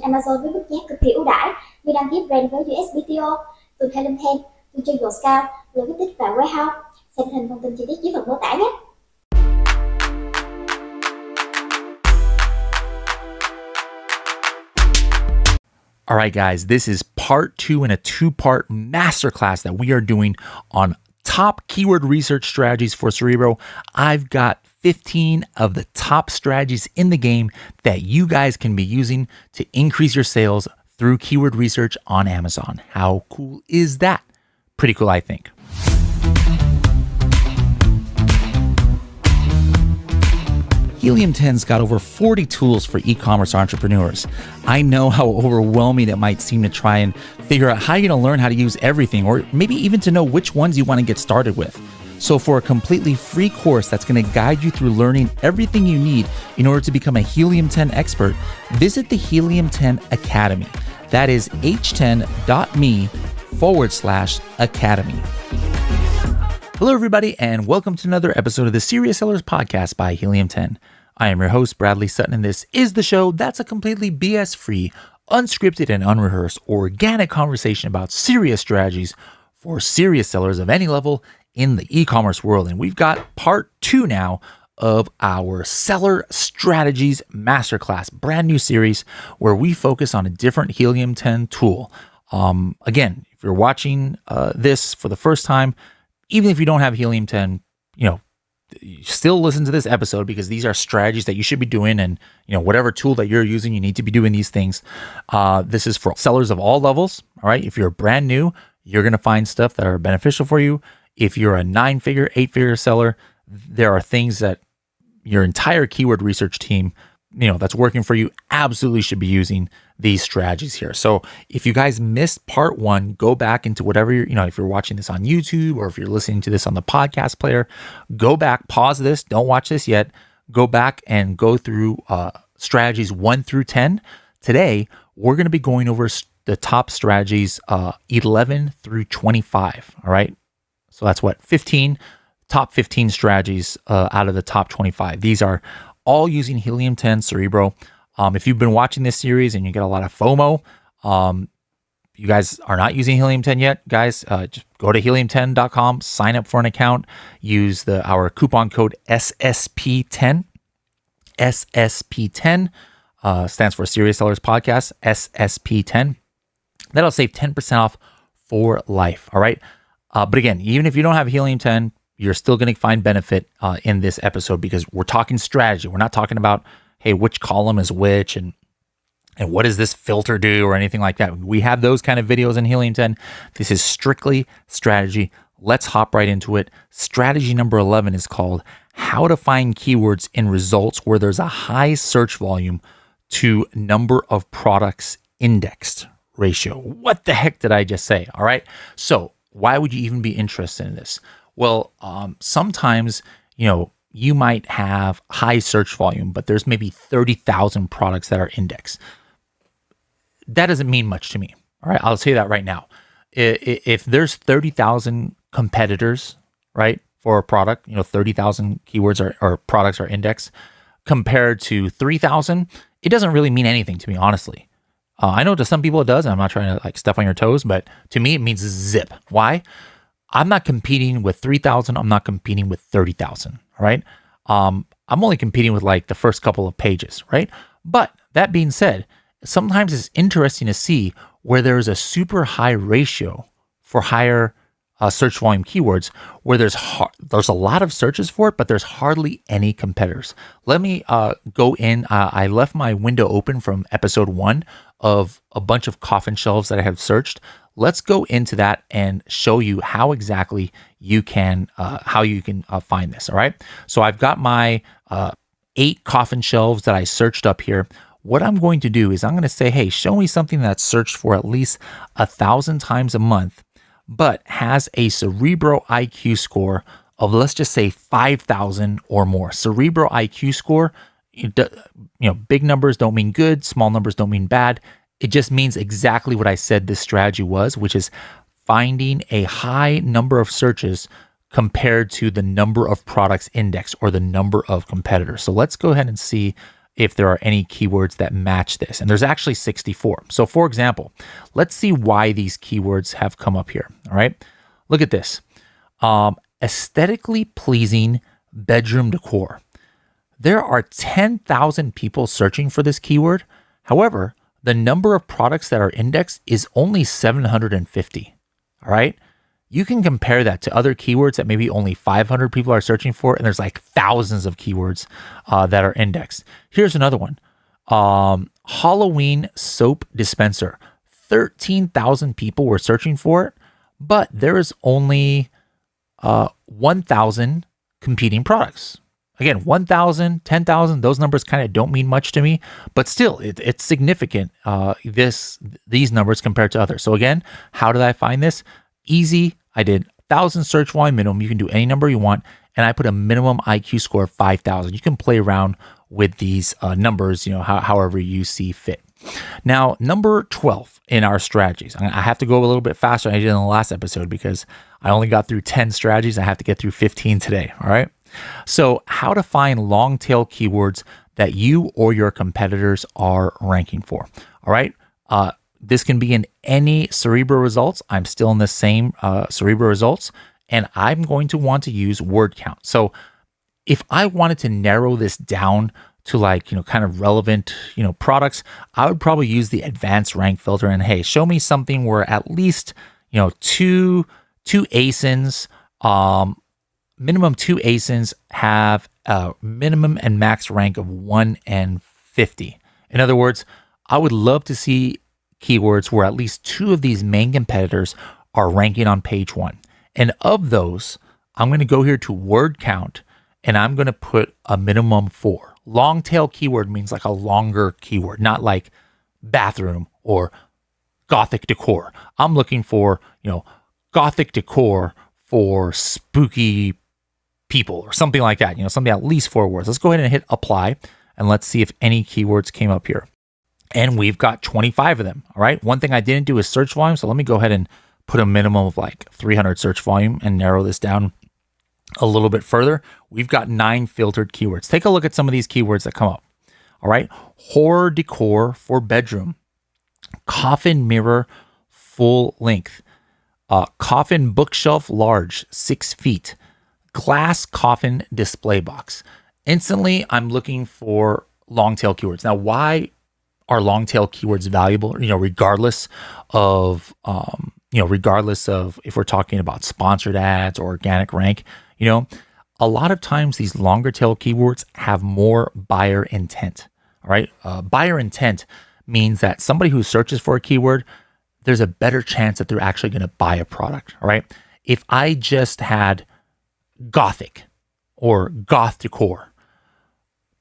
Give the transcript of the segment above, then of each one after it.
Amazon với mức giá cực kỳ ưu đãi như đăng ký brand với USBTO, từ Helium 10, từ Triple Scout, Logistics và Warehouse. Xem hình thông tin chi tiết dưới phần mô tả nhé. All right, guys, this is part 2 in a 2-part masterclass that we are doing on top keyword research strategies for Cerebro. I've got 15 of the top strategies in the game that you guys can be using to increase your sales through keyword research on Amazon. How cool is that? Pretty cool, I think. Helium 10's got over 40 tools for e-commerce entrepreneurs. I know how overwhelming it might seem to try and figure out how you're going to learn how to use everything, or maybe even to know which ones you want to get started with. So for a completely free course that's going to guide you through learning everything you need in order to become a Helium 10 expert, visit the Helium 10 Academy. That is h10.me/academy. Hello, everybody, and welcome to another episode of the Serious Sellers Podcast by Helium 10. I am your host, Bradley Sutton, and this is the show that's a completely BS-free, unscripted, and unrehearsed organic conversation about serious strategies for serious sellers of any level in the e-commerce world. And we've got part 2 now of our Seller Strategies Masterclass, brand new series where we focus on a different Helium 10 tool. Again, if you're watching this for the first time, even if you don't have Helium 10, you still listen to this episode because these are strategies that you should be doing, and whatever tool that you're using, you need to be doing these things. This is for sellers of all levels. All right. If you're brand new, you're going to find stuff that are beneficial for you. If you're a 9-figure, 8-figure seller, there are things that your entire keyword research team, that's working for you, absolutely should be using these strategies here. So if you guys missed part 1, go back into whatever if you're watching this on YouTube or if you're listening to this on the podcast player, go back, pause this, don't watch this yet, go back and go through strategies 1 through 10. Today, we're going to be going over the top strategies 11 through 25. All right. So that's what, 15, top 15 strategies out of the top 25. These are all using Helium 10 Cerebro. If you've been watching this series and you get a lot of FOMO, you guys are not using Helium 10 yet, guys, just go to helium10.com, sign up for an account, use our coupon code SSP10. SSP10 stands for Serious Sellers Podcast, SSP10. That'll save 10% off for life, all right? But again, even if you don't have Helium 10, you're still going to find benefit in this episode because we're talking strategy. We're not talking about, hey, which column is which and what does this filter do or anything like that. We have those kind of videos in Helium 10. This is strictly strategy. Let's hop right into it. Strategy number 11 is called How to Find Keywords in Results Where There's a High Search Volume to Number of Products Indexed ratio. What the heck did I just say? All right. So why would you even be interested in this? Well, sometimes, you might have high search volume, but there's maybe 30,000 products that are indexed. That doesn't mean much to me. All right. I'll say that right now. If there's 30,000 competitors, right, for a product, 30,000 keywords or products are indexed compared to 3,000, it doesn't really mean anything to me, honestly. I know to some people it does, and I'm not trying to step on your toes, but to me, it means zip. Why? I'm not competing with 3,000. I'm not competing with 30,000. All right. I'm only competing with the first couple of pages. Right. But that being said, sometimes it's interesting to see where there's a super high ratio for higher search volume keywords where there's a lot of searches for it, but there's hardly any competitors. Let me go in. I left my window open from episode 1 of a bunch of coffin shelves that I have searched. Let's go into that and show you how exactly you can find this. All right. So I've got my 8 coffin shelves that I searched up here. What I'm going to do is I'm going to say, hey, show me something that's searched for at least 1,000 times a month, but has a Cerebro IQ score of, let's just say 5,000 or more. Cerebro IQ score, big numbers don't mean good. Small numbers don't mean bad. It just means exactly what I said this strategy was, which is finding a high number of searches compared to the number of products indexed or the number of competitors. So let's go ahead and see if there are any keywords that match this. And there's actually 64. So for example, let's see why these keywords have come up here. All right. Look at this. Aesthetically pleasing bedroom decor. There are 10,000 people searching for this keyword. However, the number of products that are indexed is only 750. All right. You can compare that to other keywords that maybe only 500 people are searching for, and there's like thousands of keywords that are indexed. Here's another one. Halloween soap dispenser. 13,000 people were searching for it, but there is only 1,000 competing products. Again, 1,000, 10,000, those numbers kind of don't mean much to me, but still, it's significant, these numbers compared to others. So again, how did I find this? Easy. I did 1,000 search volume minimum. You can do any number you want. And I put a minimum IQ score of 5,000. You can play around with these numbers, however you see fit. Now, number 12 in our strategies. I have to go a little bit faster than I did in the last episode because I only got through 10 strategies. I have to get through 15 today. All right. So how to find long tail keywords that you or your competitors are ranking for. All right. This can be in any Cerebro results. I'm still in the same Cerebro results, and I'm going to want to use word count. So if I wanted to narrow this down to like, kind of relevant, products, I would probably use the advanced rank filter and, hey, show me something where at least, two ASINs, minimum 2 ASINs have a minimum and max rank of 1 and 50. In other words, I would love to see keywords where at least 2 of these main competitors are ranking on page 1. And of those, I'm going to go here to word count and I'm going to put a minimum 4. Long tail keyword means like a longer keyword, not like bathroom or Gothic decor. I'm looking for, Gothic decor for spooky people or something like that, something at least 4 words. Let's go ahead and hit apply and let's see if any keywords came up here. And we've got 25 of them. All right. One thing I didn't do is search volume. So let me go ahead and put a minimum of like 300 search volume and narrow this down a little bit further. We've got 9 filtered keywords. Take a look at some of these keywords that come up. All right. Horror decor for bedroom. Coffin mirror full length. Coffin bookshelf large, 6 feet. Glass coffin display box. Instantly, I'm looking for long tail keywords. Now, why are long tail keywords valuable, regardless of if we're talking about sponsored ads or organic rank, a lot of times these longer tail keywords have more buyer intent. All right. Buyer intent means that somebody who searches for a keyword, there's a better chance that they're actually going to buy a product. All right. If I just had Gothic or goth decor,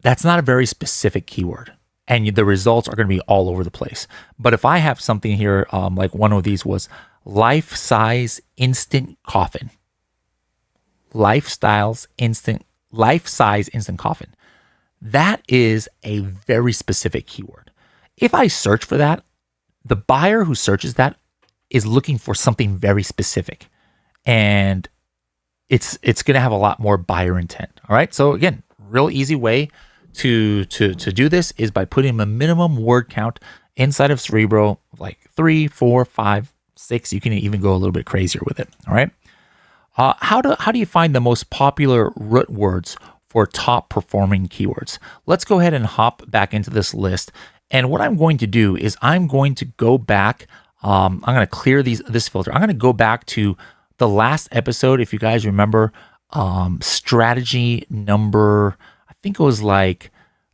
that's not a very specific keyword. And the results are going to be all over the place. But if I have something here, like one of these was life-size instant coffin. Life-size instant coffin. That is a very specific keyword. If I search for that, the buyer who searches that is looking for something very specific. And it's going to have a lot more buyer intent. All right. So again, real easy way to do this is by putting a minimum word count inside of Cerebro, like 3, 4, 5, 6. You can even go a little bit crazier with it. All right. How do you find the most popular root words for top performing keywords? Let's go ahead and hop back into this list. And what I'm going to do is I'm going to go back. I'm going to clear this filter. I'm going to go back to the last episode. If you guys remember, strategy number, I think it was like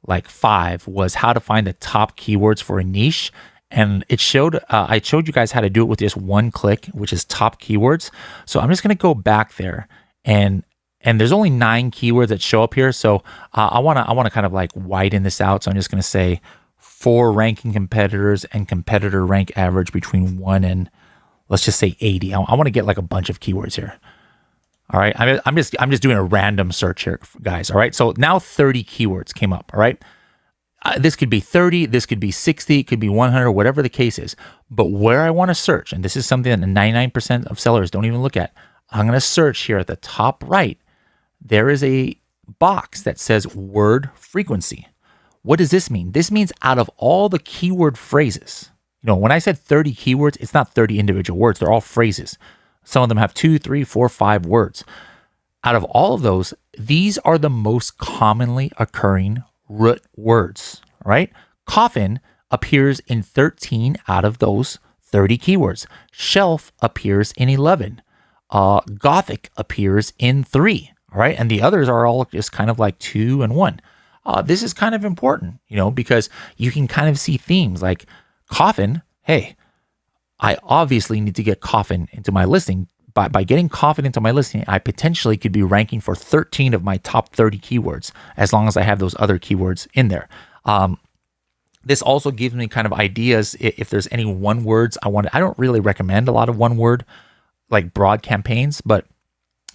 5, was how to find the top keywords for a niche. And it showed, I showed you guys how to do it with just one click, which is top keywords. So I'm just going to go back there and there's only 9 keywords that show up here. So I want to kind of like widen this out. So I'm just going to say 4 ranking competitors and competitor rank average between 1 and let's just say 80. I want to get like a bunch of keywords here. All right. I'm just doing a random search here, guys. All right. So now 30 keywords came up. All right. This could be 30, this could be 60, it could be 100, whatever the case is. But where I want to search, and this is something that 99% of sellers don't even look at, I'm going to search here at the top right. There is a box that says word frequency. What does this mean? This means out of all the keyword phrases, when I said 30 keywords, it's not 30 individual words. They're all phrases. Some of them have 2, 3, 4, 5 words. Out of all of those, these are the most commonly occurring root words, right? Coffin appears in 13 out of those 30 keywords. Shelf appears in 11. Gothic appears in 3, all right? And the others are all just kind of like 2 and 1. This is kind of important, because you can kind of see themes like coffin. Hey, I obviously need to get coffin into my listing. By getting coffin into my listing, I potentially could be ranking for 13 of my top 30 keywords, as long as I have those other keywords in there. This also gives me kind of ideas if there's any one words I want. I don't really recommend a lot of one word, like broad campaigns, but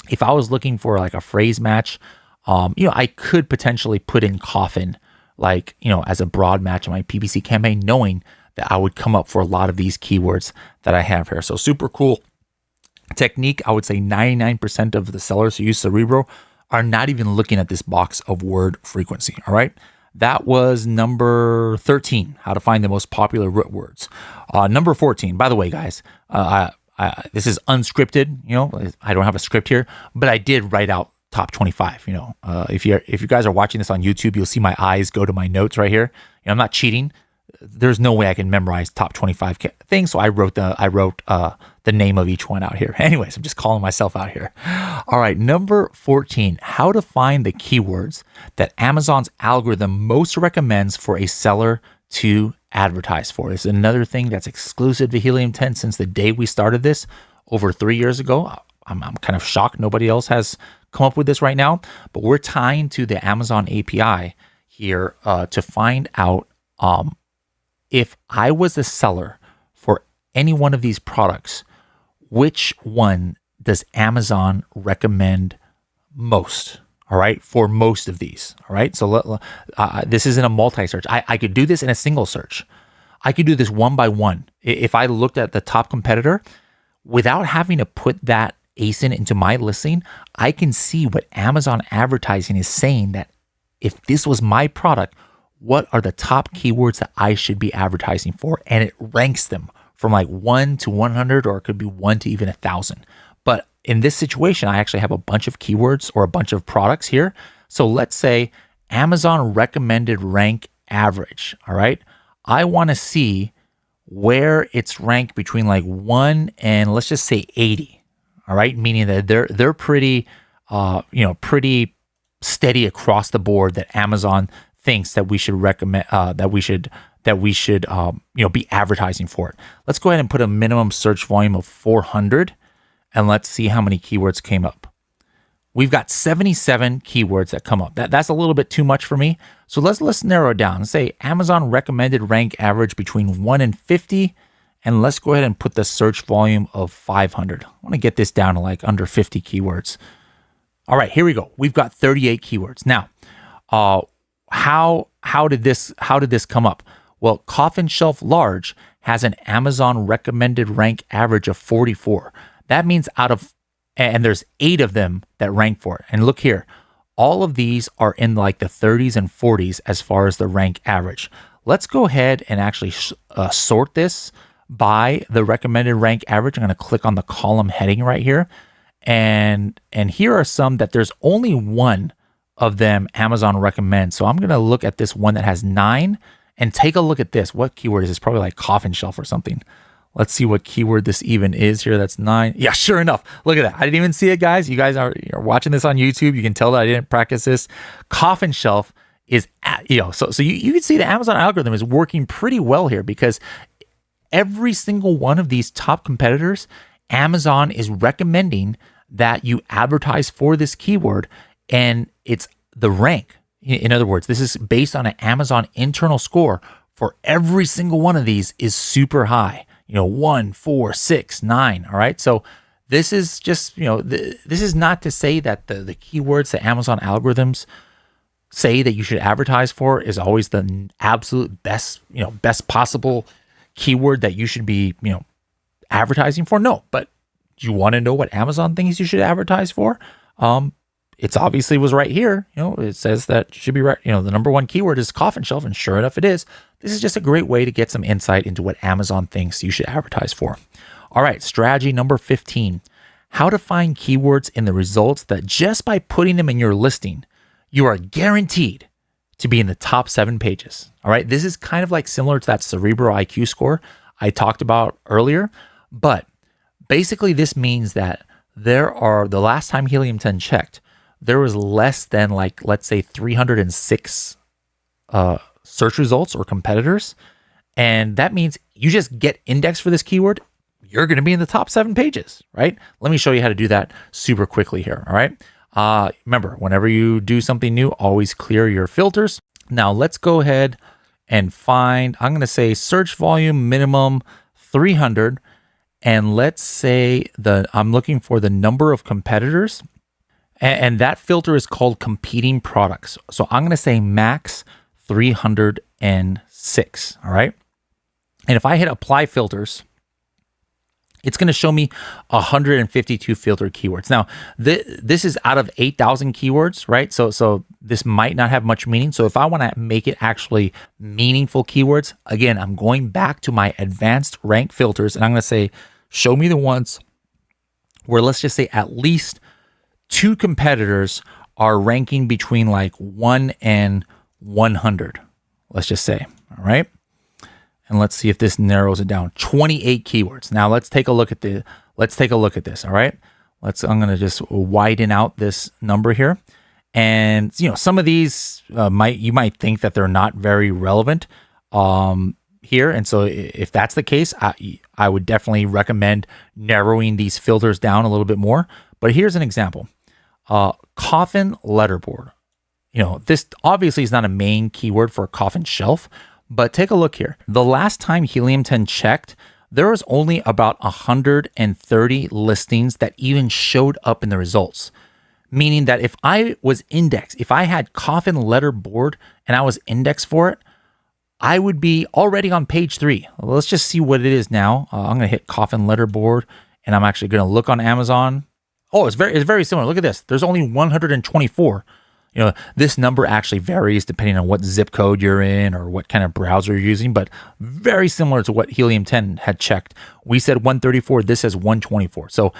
if I was looking for like a phrase match, I could potentially put in coffin, like, as a broad match on my PPC campaign, knowing that I would come up for a lot of these keywords that I have here. So super cool technique. I would say 99% of the sellers who use Cerebro are not even looking at this box of word frequency. All right. That was number 13, how to find the most popular root words. Number 14, by the way, guys, this is unscripted. I don't have a script here, but I did write out top 25. If you guys are watching this on YouTube, you'll see my eyes go to my notes right here. I'm not cheating. There's no way I can memorize top 25 things. So I wrote the name of each one out here. Anyways, I'm just calling myself out here. All right. Number 14, how to find the keywords that Amazon's algorithm most recommends for a seller to advertise for. It's another thing that's exclusive to Helium 10 since the day we started this over 3 years ago. I'm kind of shocked nobody else has come up with this right now, but we're tying to the Amazon API here to find out if I was a seller for any one of these products, which one does Amazon recommend most? All right, for most of these. All right, so this isn't a multi-search. I could do this in a single search. I could do this one by one. If I looked at the top competitor, without having to put that ASIN into my listing, I can see what Amazon advertising is saying that if this was my product, what are the top keywords that I should be advertising for? And it ranks them from like 1 to 100, or it could be 1 to even 1,000. But in this situation, I actually have a bunch of keywords or a bunch of products here. So let's say Amazon recommended rank average. All right. I want to see where it's ranked between like 1 and let's just say 80. All right. Meaning that they're pretty, pretty steady across the board, that Amazon thinks that we should recommend, that we should be advertising for it. Let's go ahead and put a minimum search volume of 400, and let's see how many keywords came up. We've got 77 keywords that come up. That's a little bit too much for me. So let's narrow it down. Let's say Amazon recommended rank average between 1 and 50, and let's go ahead and put the search volume of 500. I want to get this down to like under 50 keywords. All right, here we go. We've got 38 keywords. Now, how did this come up? Well, coffin shelf large has an Amazon recommended rank average of 44. That means and there's 8 of them that rank for it. And look here, all of these are in like the 30s and 40s as far as the rank average. Let's go ahead and actually sort this by the recommended rank average. I'm going to click on the column heading right here. And here are some that there's only one of them Amazon recommends. So I'm going to look at this one that has 9 and take a look at this. What keyword is this? Probably like coffin shelf or something. Let's see what keyword this even is here. That's 9. Yeah, sure enough. Look at that. I didn't even see it, guys. You guys are watching this on YouTube. You can tell that I didn't practice this. Coffin shelf is, so you can see the Amazon algorithm is working pretty well here, because every single one of these top competitors, Amazon is recommending that you advertise for this keyword, and it's the rank. In other words, this is based on an Amazon internal score for every single one of these is super high. 1, 4, 6, 9. All right. So this is just, this is not to say that the keywords that Amazon algorithms say that you should advertise for is always the absolute best, best possible keyword that you should be, advertising for. No, but do you want to know what Amazon thinks you should advertise for? it's obviously was right here. You know, it says that should be right. You know, the number one keyword is coffin shelf, and sure enough, it is. This is just a great way to get some insight into what Amazon thinks you should advertise for. All right, strategy number 15, how to find keywords in the results that just by putting them in your listing, you are guaranteed to be in the top 7 pages. All right, this is kind of like similar to that Cerebro IQ score I talked about earlier, but basically this means that the last time Helium 10 checked, there was less than like, let's say 306 search results or competitors. And that means you just get indexed for this keyword, you're going to be in the top 7 pages, right? Let me show you how to do that super quickly here. All right. Remember, whenever you do something new, always clear your filters. Now let's go ahead and find, I'm going to say search volume minimum 300. And let's say I'm looking for the number of competitors, and that filter is called competing products. So I'm going to say max 306. All right. And if I hit apply filters, it's going to show me 152 filtered keywords. Now, this is out of 8,000 keywords, right? So this might not have much meaning. So if I want to make it actually meaningful keywords, again, I'm going back to my advanced rank filters, and I'm going to say, show me the ones where, let's just say, at least 2 competitors are ranking between like 1 and 100. Let's just say, all right? And let's see if this narrows it down. 28 keywords. Now let's take a look at this. All right. I'm going to just widen out this number here. And you know, some of these you might think that they're not very relevant here. And so if that's the case, I would definitely recommend narrowing these filters down a little bit more. But here's an example. Coffin letterboard. You know, this obviously is not a main keyword for a coffin shelf. But take a look here. The last time Helium 10 checked, there was only about 130 listings that even showed up in the results. Meaning that if I was indexed, if I had coffin letterboard and I was indexed for it, I would be already on page 3. Let's just see what it is now. I'm going to hit coffin letterboard, and I'm actually going to look on Amazon. Oh, it's very similar. Look at this. There's only 124. You know, this number actually varies depending on what zip code you're in or what kind of browser you're using, but very similar to what Helium 10 had checked. We said 134, this says 124. So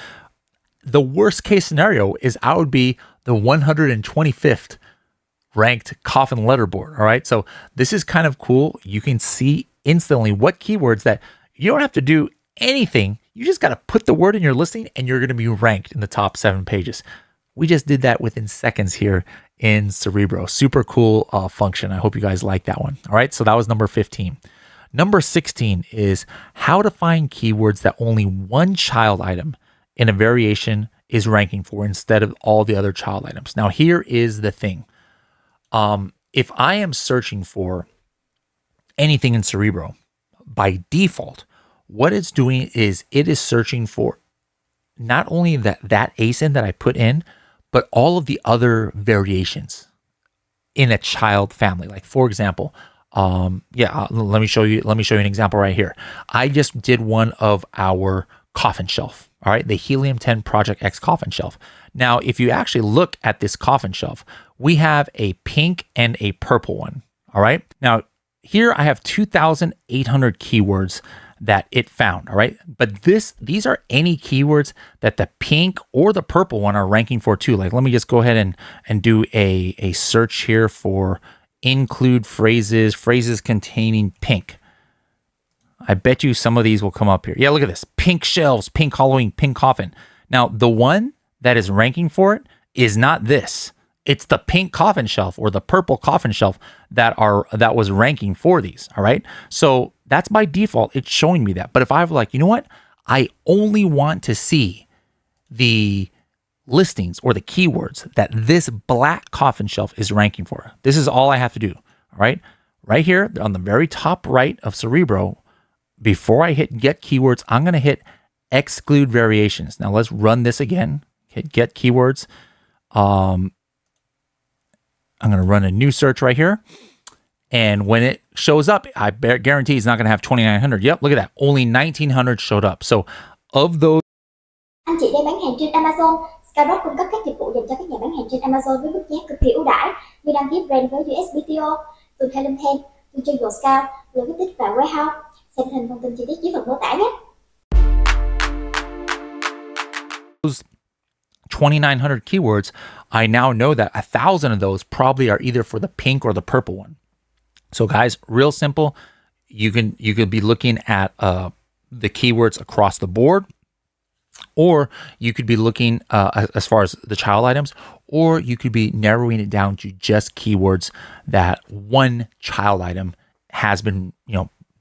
the worst case scenario is I would be the 125th ranked coffin letterboard. All right. So this is kind of cool. You can see instantly what keywords that you don't have to do anything. You just got to put the word in your listing and you're going to be ranked in the top 7 pages. We just did that within seconds here in Cerebro. Super cool function. I hope you guys like that one. All right, so that was number 15. Number 16 is how to find keywords that only one child item in a variation is ranking for instead of all the other child items. Now, here is the thing. If I am searching for anything in Cerebro, by default, what it's doing is it is searching for not only that ASIN that I put in, but all of the other variations in a child family. Like for example, let me show you an example right here. I just did one of our coffin shelf. All right, the Helium 10 Project X coffin shelf. Now, if you actually look at this coffin shelf, we have a pink and a purple one. All right. Now here I have 2,800 keywords that it found. All right. But these are any keywords that the pink or the purple one are ranking for too. Like, let me just go ahead and do a search here for include phrases containing pink. I bet you some of these will come up here. Yeah, look at this. Pink shelves, pink Halloween, pink coffin. Now, the one that is ranking for it is not this. It's the pink coffin shelf or the purple coffin shelf that was ranking for these. All right. So that's by default. It's showing me that. But if I have like, you know what? I only want to see the listings or the keywords that this black coffin shelf is ranking for. This is all I have to do. All right. Right here on the very top right of Cerebro, before I hit get keywords, I'm going to hit exclude variations. Now let's run this again. Hit get keywords. I'm going to run a new search right here. And when it shows up, I guarantee it's not going to have 2,900. Yep, look at that. Only 1,900 showed up. So of those... Anh chị đang bán hàng trên Amazon, Cerebro cung cấp các dịch vụ dành cho các nhà bán hàng trên Amazon với mức giá cực kỳ ưu đãi như đăng ký brand với USBTO, tuần theo link thêm, tuần chơi Go Scout, logistics và warehouse. Xem hình thông tin chi tiết dưới phần mô tả nhé. Those 2,900 keywords, I now know that 1,000 of those probably are either for the pink or the purple one. So guys, real simple. You could be looking at the keywords across the board, or you could be looking as far as the child items, or you could be narrowing it down to just keywords that one child item has been,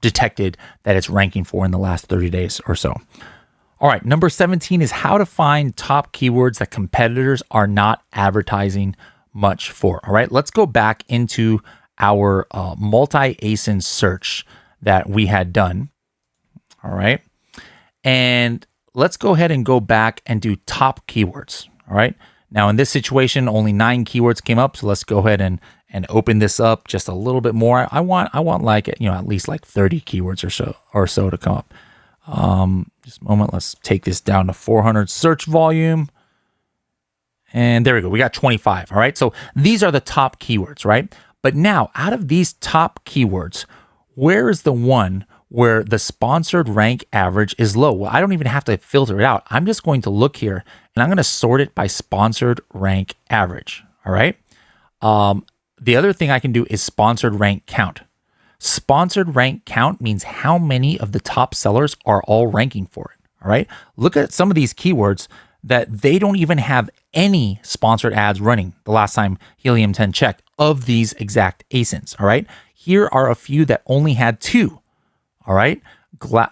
detected that it's ranking for in the last 30 days or so. All right, number 17 is how to find top keywords that competitors are not advertising much for. All right, let's go back into our multi-ASIN search that we had done. All right, and let's go ahead and go back and do top keywords. All right, now in this situation, only 9 keywords came up, so let's go ahead and open this up just a little bit more. I want like at least like 30 keywords or so to come up. Just a moment. Let's take this down to 400 search volume. And there we go. We got 25. All right. So these are the top keywords, right? But now out of these top keywords, where is the one where the sponsored rank average is low? Well, I don't even have to filter it out. I'm just going to look here and I'm going to sort it by sponsored rank average. All right. The other thing I can do is sponsored rank count. Sponsored rank count means how many of the top sellers are all ranking for it. All right. Look at some of these keywords that they don't even have any sponsored ads running the last time Helium 10 checked of these exact ASINs. All right. Here are a few that only had 2. All right.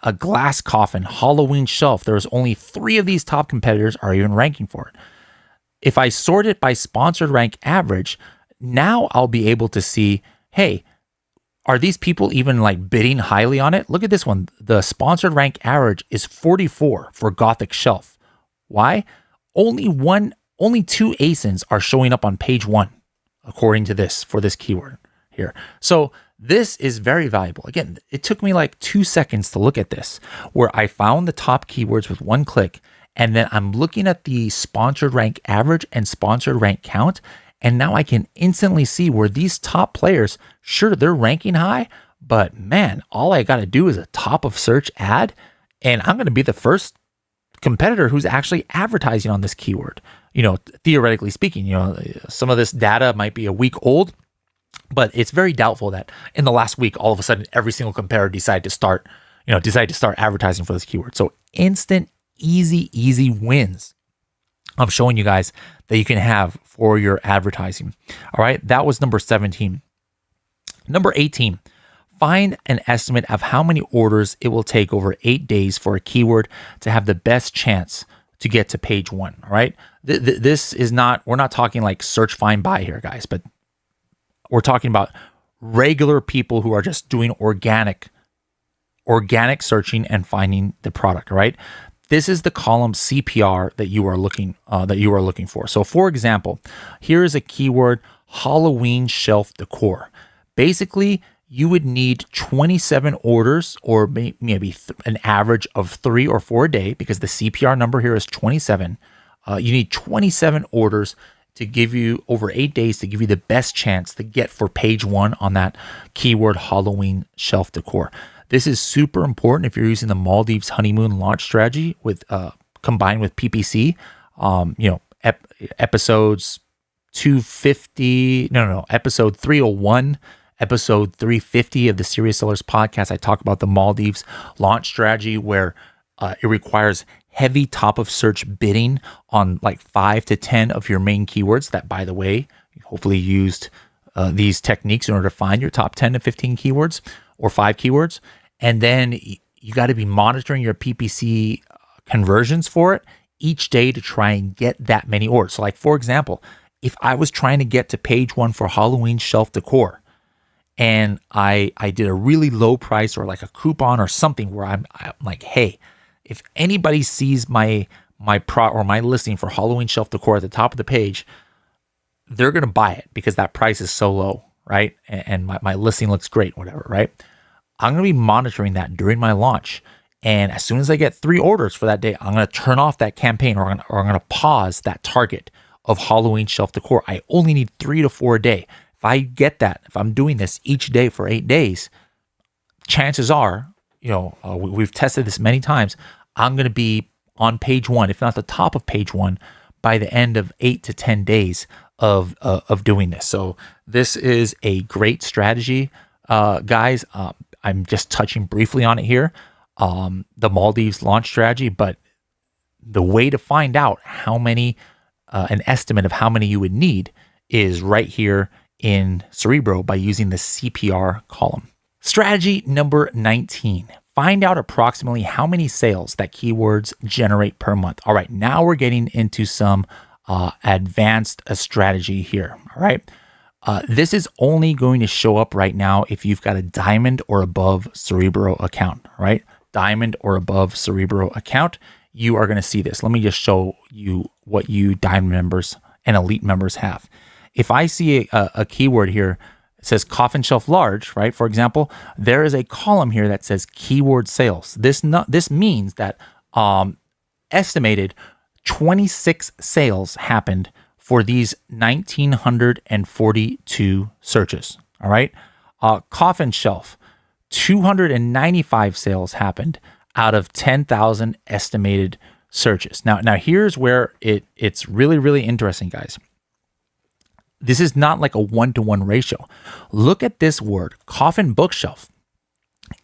A glass coffin, Halloween shelf. There's only 3 of these top competitors are even ranking for it. If I sort it by sponsored rank average, now I'll be able to see, hey, are these people even like bidding highly on it? Look at this one. The sponsored rank average is 44 for Gothic shelf. Why? Only 2 ASINs are showing up on page 1, according to this, for this keyword here. So this is very valuable. Again, it took me like 2 seconds to look at this, where I found the top keywords with 1 click, and then I'm looking at the sponsored rank average and sponsored rank count. And now I can instantly see where these top players, sure, they're ranking high, but man, all I got to do is a top of search ad, and I'm going to be the first competitor who's actually advertising on this keyword. Theoretically speaking, some of this data might be a week old, but it's very doubtful that in the last week, all of a sudden, every single competitor decided to start advertising for this keyword. So instant, easy wins I'm showing you guys that you can have for your advertising. All right, that was number 17. Number 18, find an estimate of how many orders it will take over 8 days for a keyword to have the best chance to get to page 1. All right, this is not, we're not talking like search, find, buy here, guys, but we're talking about regular people who are just doing organic searching and finding the product. All right. This is the column CPR that you are looking for. So for example, here is a keyword, Halloween shelf decor. Basically, you would need 27 orders, or maybe an average of 3 or 4 a day, because the CPR number here is 27. You need 27 orders to give you over 8 days to give you the best chance to get for page 1 on that keyword Halloween shelf decor. This is super important if you're using the Maldives honeymoon launch strategy with combined with PPC. Episodes 250, episode 301, episode 350 of the Serious Sellers podcast. I talk about the Maldives launch strategy, where it requires heavy top of search bidding on like 5 to 10 of your main keywords. That, by the way, you hopefully used these techniques in order to find your top 10 to 15 keywords or 5 keywords. And then you got to be monitoring your PPC conversions for it each day to try and get that many orders. So like, for example, if I was trying to get to page 1 for Halloween shelf decor, and I did a really low price or like a coupon or something where I'm like, hey, if anybody sees my listing for Halloween shelf decor at the top of the page, they're going to buy it because that price is so low, right? And my listing looks great, whatever, right? I'm going to be monitoring that during my launch. And as soon as I get 3 orders for that day, I'm going to turn off that campaign, or I'm going to pause that target of Halloween shelf decor. I only need 3 to 4 a day. If I get that, if I'm doing this each day for 8 days, chances are, we've tested this many times, I'm going to be on page 1, if not the top of page 1, by the end of 8 to 10 days of doing this. So this is a great strategy, guys. I'm just touching briefly on it here, the Maldives launch strategy, but the way to find out how many, an estimate of how many you would need is right here in Cerebro by using the CPR column. Strategy number 19. Find out approximately how many sales that keywords generate per month. All right, now we're getting into some advanced strategy here. All right, this is only going to show up right now if you've got a diamond or above Cerebro account. All right, diamond or above Cerebro account, you are going to see this. Let me just show you what you diamond members and elite members have. If I see a keyword here, it says coffin shelf large, right? For example, there is a column here that says keyword sales. This means that estimated 26 sales happened for these 1,942 searches. All right, coffin shelf, 295 sales happened out of 10,000 estimated searches. Now here's where it's really, really interesting, guys. This is not like a 1-to-1 ratio. Look at this word, coffin bookshelf.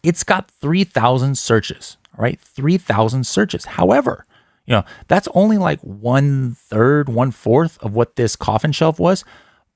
It's got 3,000 searches, all right? 3,000 searches. However, that's only like 1/3, 1/4 of what this coffin shelf was,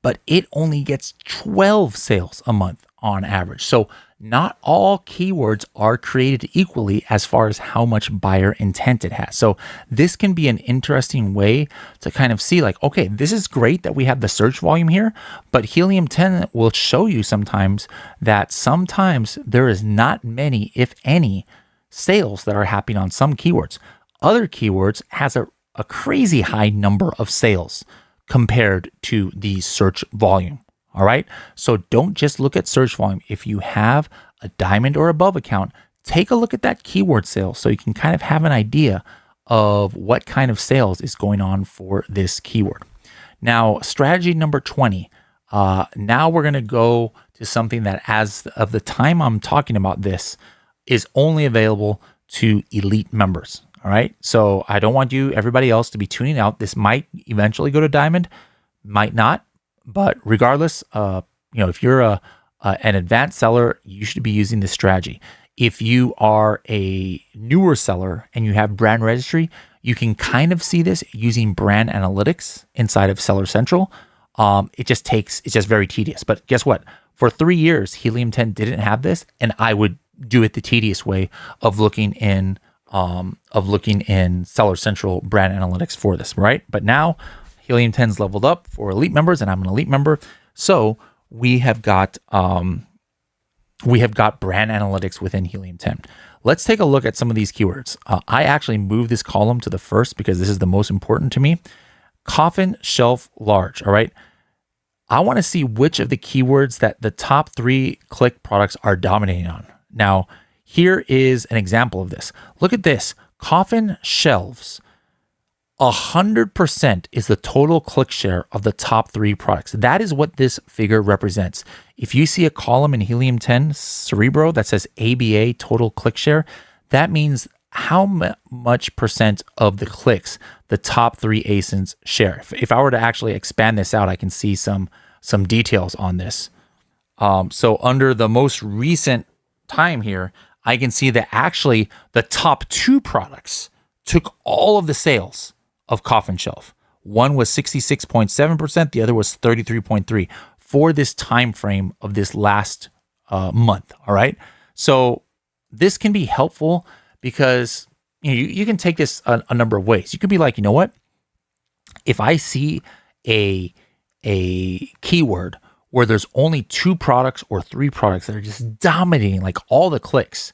but it only gets 12 sales a month on average. So not all keywords are created equally as far as how much buyer intent it has. So this can be an interesting way to kind of see like, okay, this is great that we have the search volume here, but Helium 10 will show you sometimes that sometimes there is not many, if any, sales that are happening on some keywords. Other keywords has a crazy high number of sales compared to the search volume. All right. So don't just look at search volume. If you have a diamond or above account, take a look at that keyword sales so you can kind of have an idea of what kind of sales is going on for this keyword. Now, strategy number 20. Now we're going to go to something that, as of the time I'm talking about this, is only available to elite members. All right. So I don't want everybody else to be tuning out. This might eventually go to diamond, might not. But regardless, if you're an advanced seller, you should be using this strategy. If you are a newer seller and you have brand registry, you can kind of see this using brand analytics inside of Seller Central. It's just very tedious. But guess what? For 3 years, Helium 10 didn't have this, and I would do it the tedious way of looking in Seller Central brand analytics for this, right? But now Helium 10's leveled up for elite members, and I'm an elite member. So we have got brand analytics within Helium 10. Let's take a look at some of these keywords. I actually moved this column to the first because this is the most important to me. Coffin shelf large. All right. I want to see which of the keywords that the top 3 click products are dominating on. Now, here is an example of this. Look at this. Coffin shelves. 100% is the total click share of the top 3 products. That is what this figure represents. If you see a column in Helium 10 Cerebro that says ABA total click share, that means how much percent of the clicks the top 3 ASINs share. If I were to actually expand this out, I can see some details on this. So under the most recent time here, I can see that actually the top 2 products took all of the sales of coffin shelf. One was 66.7%, the other was 33.3% for this time frame of this last month. All right. So this can be helpful because you can take this a number of ways. You could be like, you know what? If I see a keyword where there's only 2 products or 3 products that are just dominating like all the clicks,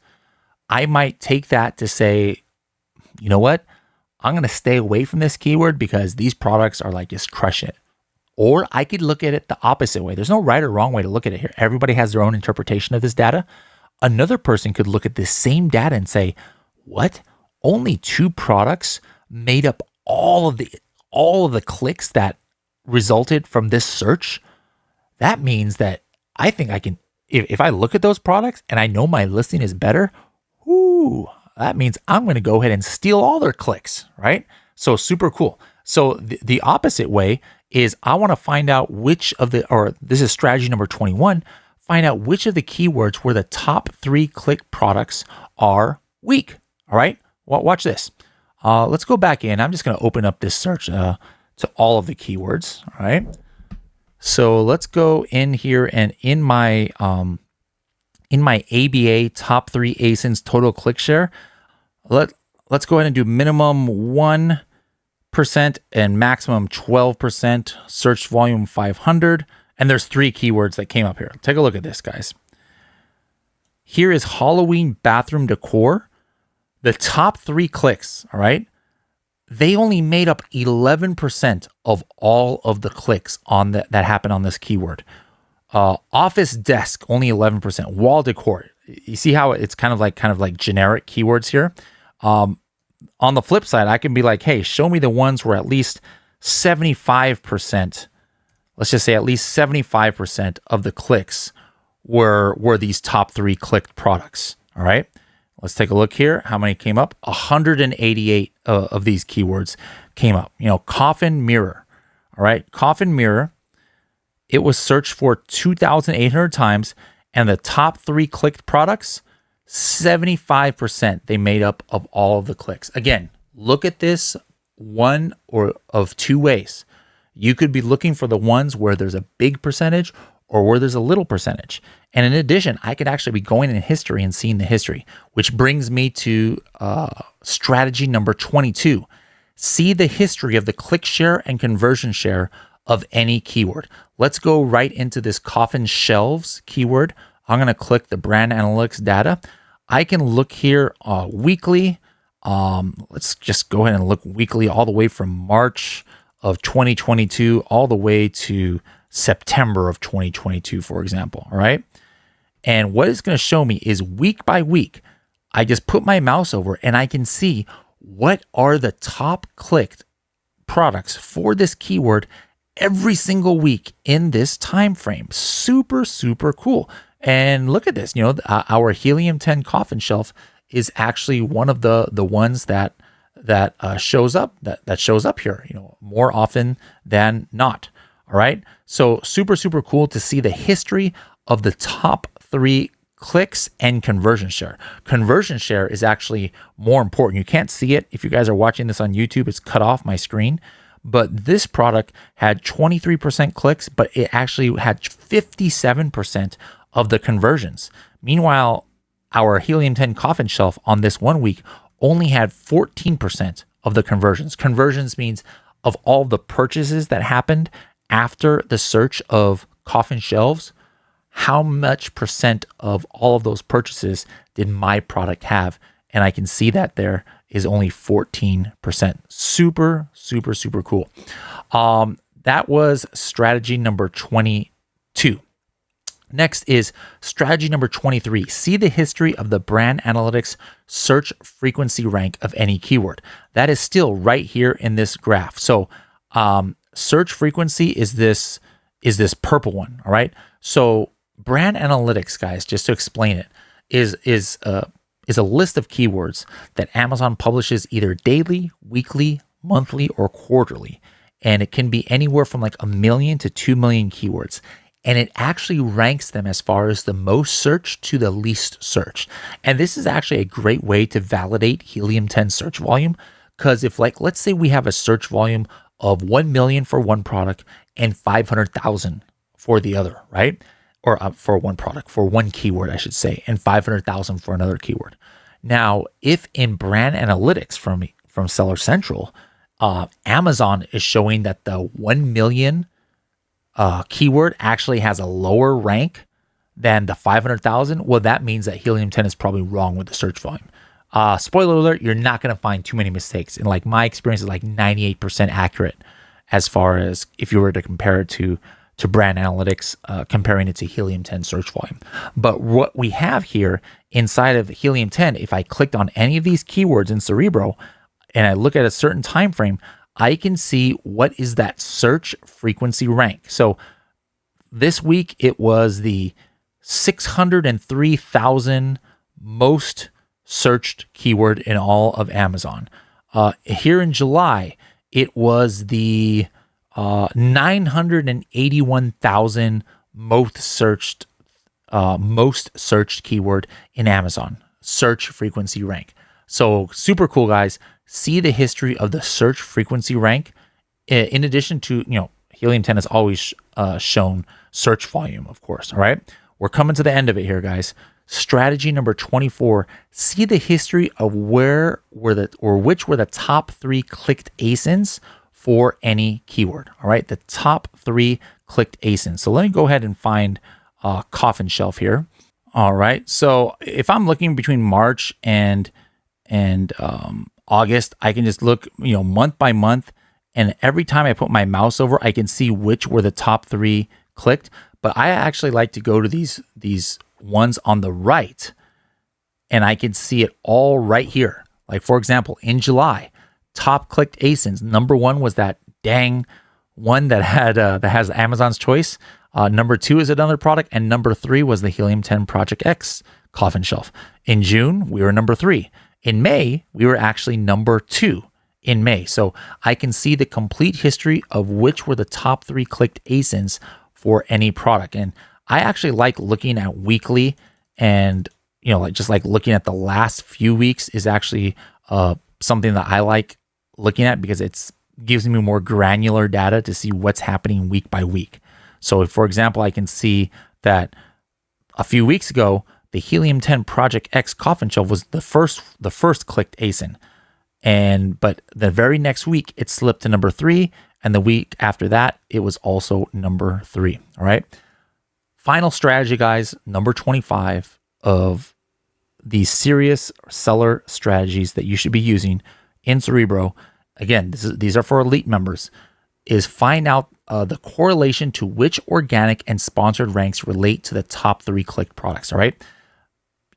I might take that to say, you know what? I'm going to stay away from this keyword because these products are like just crushing it. Or I could look at it the opposite way. There's no right or wrong way to look at it here. Everybody has their own interpretation of this data. Another person could look at this same data and say, what? Only 2 products made up all of the clicks that resulted from this search? That means that I think I can, if I look at those products and I know my listing is better, that means I'm going to go ahead and steal all their clicks, right? So super cool. So the opposite way is I want to find out which of this is strategy number 21, find out which of the keywords where the top 3 click products are weak. All right, well, watch this. Let's go back in. I'm just going to open up this search to all of the keywords. All right. So let's go in here and in my ABA top 3 ASINs total click share, let's go ahead and do minimum 1% and maximum 12%, search volume 500. And there's 3 keywords that came up here. Take a look at this, guys. Here is Halloween bathroom decor. The top 3 clicks, all right, they only made up 11% of all of the clicks on that happened on this keyword. Office desk, only 11%. Wall decor. You see how it's kind of like generic keywords here. On the flip side, I can be like, hey, show me the ones where at least 75%, let's just say at least 75% of the clicks were these top 3 clicked products. All right. Let's take a look here. How many came up? 188 of these keywords came up. You know, coffin mirror. All right. Coffin mirror. It was searched for 2,800 times, and the top 3 clicked products, 75% they made up of all of the clicks. Again, look at this one or of 2 ways. You could be looking for the ones where there's a big percentage or where there's a little percentage. And in addition, I could actually be going in history and seeing the history, which brings me to strategy number 22. See the history of the click share and conversion share of any keyword. Let's go right into this coffin shelves keyword. I'm going to click the brand analytics data. I can look here weekly. Let's just go ahead and look weekly all the way from March of 2022 all the way to September of 2022, for example. All right. And what it's going to show me is week by week, I just put my mouse over and I can see what are the top clicked products for this keyword every single week in this time frame. Super, super cool. And look at this, you know, our helium-10 coffin shelf is actually one of the ones that shows up here, you know, more often than not. All right. So super, super cool to see the history of the top 3 clicks and conversion share. Conversion share is actually more important. You can't see it. If you guys are watching this on YouTube, it's cut off my screen. But this product had 23% clicks, but it actually had 57% of the conversions. Meanwhile, our helium-10 coffin shelf on this 1 week only had 14% of the conversions. Conversions means of all the purchases that happened after the search of coffin shelves, how much percent of all of those purchases did my product have? And I can see that there is only 14%. Super, super, super cool. That was strategy number 22. Next is strategy number 23. See the history of the brand analytics search frequency rank of any keyword. That is still right here in this graph. So search frequency is this purple one. All right. So brand analytics, guys, just to explain it, is a list of keywords that Amazon publishes either daily, weekly, monthly, or quarterly. And it can be anywhere from like 1 million to 2 million keywords. And it actually ranks them as far as the most searched to the least searched. And this is actually a great way to validate helium-10 search volume. Because if, like, let's say we have a search volume of 1 million for one product and 500,000 for the other, right? Or for one product, for one keyword, I should say, and 500,000 for another keyword. Now, if in brand analytics from Seller Central, Amazon is showing that the 1 million keyword actually has a lower rank than the 500,000, well, that means that helium-10 is probably wrong with the search volume. Spoiler alert, you're not going to find too many mistakes. And like my experience is like 98% accurate as far as if you were to compare it to brand analytics, comparing it to helium-10 search volume. But what we have here inside of Helium 10, if I clicked on any of these keywords in Cerebro and I look at a certain time frame, I can see what is that search frequency rank. So this week it was the 603,000 most searched keyword in all of Amazon. Here in July, it was the 981,000 most searched keyword in Amazon search frequency rank. So super cool, guys. See the history of the search frequency rank. In addition to, Helium 10 has always shown search volume, of course. All right. We're coming to the end of it here, guys. Strategy number 24, see the history of which were the top 3 clicked ASINs for any keyword. All right. The top 3 clicked ASINs. So let me go ahead and find coffin shelf here. All right. So if I'm looking between March and August, I can just look, month by month. And every time I put my mouse over, I can see which were the top 3 clicked. But I actually like to go to these ones on the right, and I can see it all right here. Like, for example, in July, top clicked ASINs. Number 1 was that dang one that has Amazon's Choice. Number 2 is another product, and number 3 was the Helium 10 Project X coffin shelf. In June, we were number 3. In May, we were actually number 2 in May. So I can see the complete history of which were the top 3 clicked ASINs for any product. And I actually like looking at weekly, and just looking at the last few weeks is actually something that I like looking at, because it gives me more granular data to see what's happening week by week. So for example, I can see that a few weeks ago, the Helium 10 Project X coffin shelf was the first clicked ASIN. But the very next week it slipped to number 3. And the week after that, it was also number 3. All right. Final strategy, guys, number 25 of the serious seller strategies that you should be using in Cerebro. Again, these are for elite members, is find out the correlation to which organic and sponsored ranks relate to the top 3 clicked products. All right.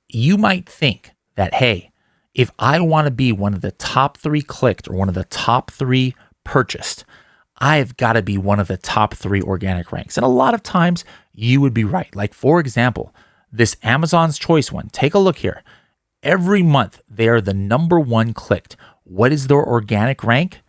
You might think that, hey, if I want to be one of the top 3 clicked or one of the top 3 purchased, I've got to be one of the top 3 organic ranks. And a lot of times you would be right. Like, for example, this Amazon's Choice one, take a look here. Every month they are the number 1 clicked. What is their organic rank?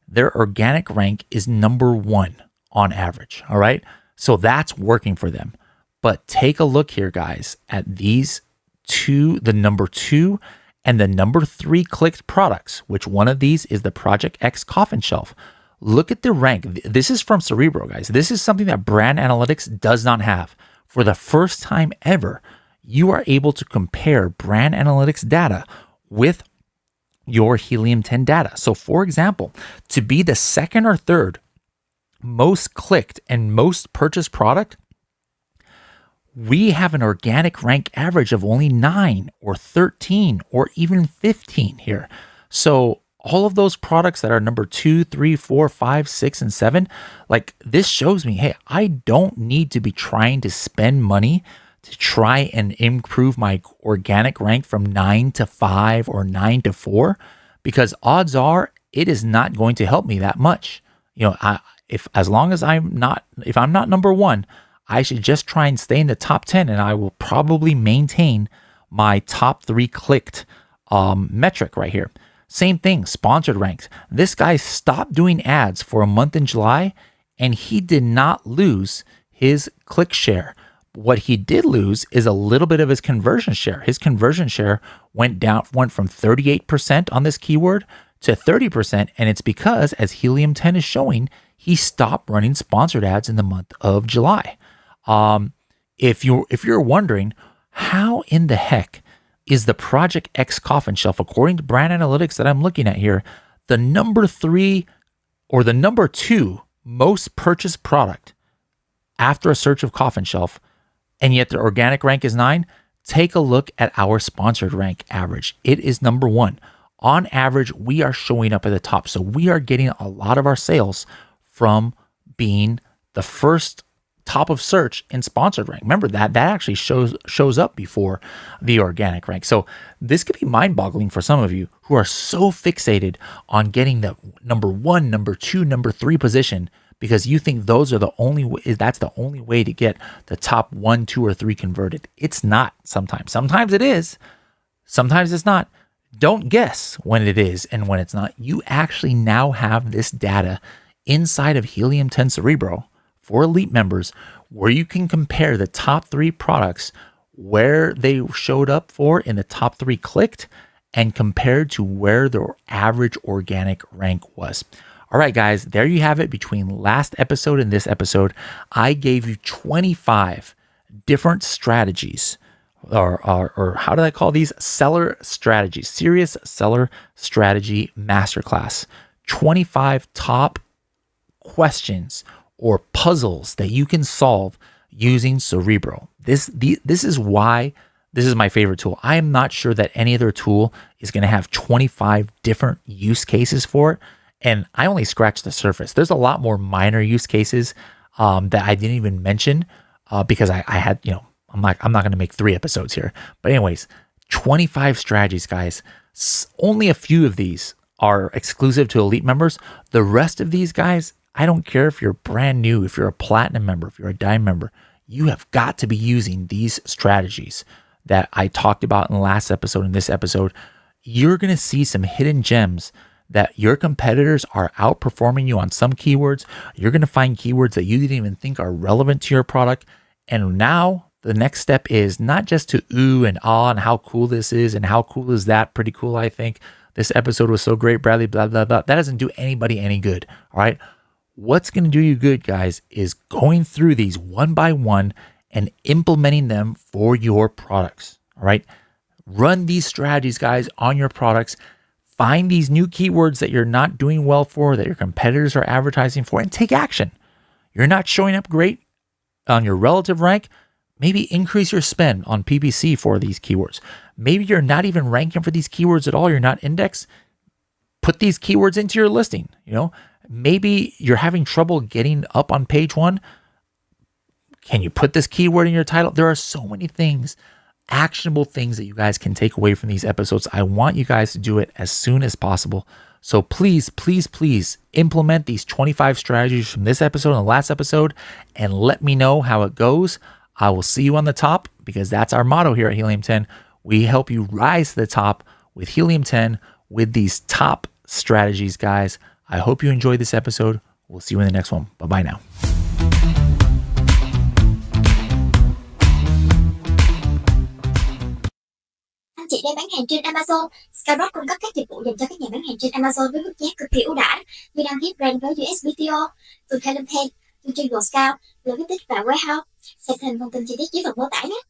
Their organic rank is number 1 on average. All right. So that's working for them. But take a look here, guys, at these two, the number 2 and the number 3 clicked products. Which one of these is the Project X coffin shelf? Look at the rank. This is from Cerebro, guys. This is something that brand analytics does not have. For the first time ever, you are able to compare brand analytics data with your Helium 10 data. So for example, to be the 2nd or 3rd most clicked and most purchased product, we have an organic rank average of only 9 or 13 or even 15 here. So all of those products that are number 2, 3, 4, 5, 6, and 7, like, this shows me, hey, I don't need to be trying to spend money to try and improve my organic rank from 9 to 5 or 9 to 4, because odds are it is not going to help me that much. If I'm not number 1, I should just try and stay in the top 10, and I will probably maintain my top 3 clicked metric right here. Same thing, sponsored ranks. This guy stopped doing ads for a month in July, and he did not lose his click share. What he did lose is a little bit of his conversion share. His conversion share went from 38% on this keyword to 30%, and it's because, as Helium 10 is showing, he stopped running sponsored ads in the month of July. If you're wondering, how in the heck is the Project X coffin shelf, according to brand analytics that I'm looking at here, the number 3 or the number 2 most purchased product after a search of coffin shelf, and yet their organic rank is 9? Take a look at our sponsored rank average. It is number 1. On average, we are showing up at the top. So we are getting a lot of our sales from being the first top of search in sponsored rank. Remember that actually shows up before the organic rank. So this could be mind-boggling for some of you who are so fixated on getting the number 1, number 2, number 3 position because you think those are the only that's the only way to get the top 1, 2, or 3 converted. It's not sometimes. Sometimes it is. Sometimes it's not. Don't guess when it is and when it's not. You actually now have this data inside of Helium 10 Cerebro for elite members where you can compare the top 3 products where they showed up for in the top 3 clicked and compared to where their average organic rank was. All right, guys, there you have it. Between last episode and this episode, I gave you 25 different strategies or how did I call these? Seller strategies, serious seller strategy masterclass. 25 top questions or puzzles that you can solve using Cerebro. This is why this is my favorite tool. I am not sure that any other tool is going to have 25 different use cases for it. And I only scratched the surface. There's a lot more minor use cases that I didn't even mention because I had, I'm not going to make 3 episodes here. But anyways, 25 strategies, guys. Only a few of these are exclusive to elite members. The rest of these guys, I don't care if you're brand new, if you're a platinum member, if you're a dime member, you have got to be using these strategies that I talked about in the last episode and this episode. You're going to see some hidden gems that your competitors are outperforming you on some keywords. You're going to find keywords that you didn't even think are relevant to your product. And now the next step is not just to ooh and ah and how cool this is and how cool is that. Pretty cool, I think. This episode was so great, Bradley, blah, blah, blah. That doesn't do anybody any good, all right? What's going to do you good, guys, is going through these one by one and implementing them for your products, all right? Run these strategies, guys, on your products. Find these new keywords that you're not doing well for, that your competitors are advertising for, and take action. You're not showing up great on your relative rank. Maybe increase your spend on PPC for these keywords. Maybe you're not even ranking for these keywords at all. You're not indexed. Put these keywords into your listing. Maybe you're having trouble getting up on page 1. Can you put this keyword in your title? There are so many things, actionable things that you guys can take away from these episodes. I want you guys to do it as soon as possible. So please, please, please implement these 25 strategies from this episode and the last episode and let me know how it goes. I will see you on the top because that's our motto here at Helium 10. We help you rise to the top with Helium 10 with these top strategies, guys. I hope you enjoyed this episode. We'll see you in the next one. Bye-bye now. Anh chị đang bán hàng trên Amazon. Cerebro cung cấp các dịch vụ dành cho các nhà bán hàng trên Amazon với mức giá cực kỳ ưu đãi. Như đăng ký brand với USBTO, từ Helium 10, từ Triệt, lượng, quyết, tích và warehouse. Xem thêm thông tin chi tiết dưới phần mô tả nhé.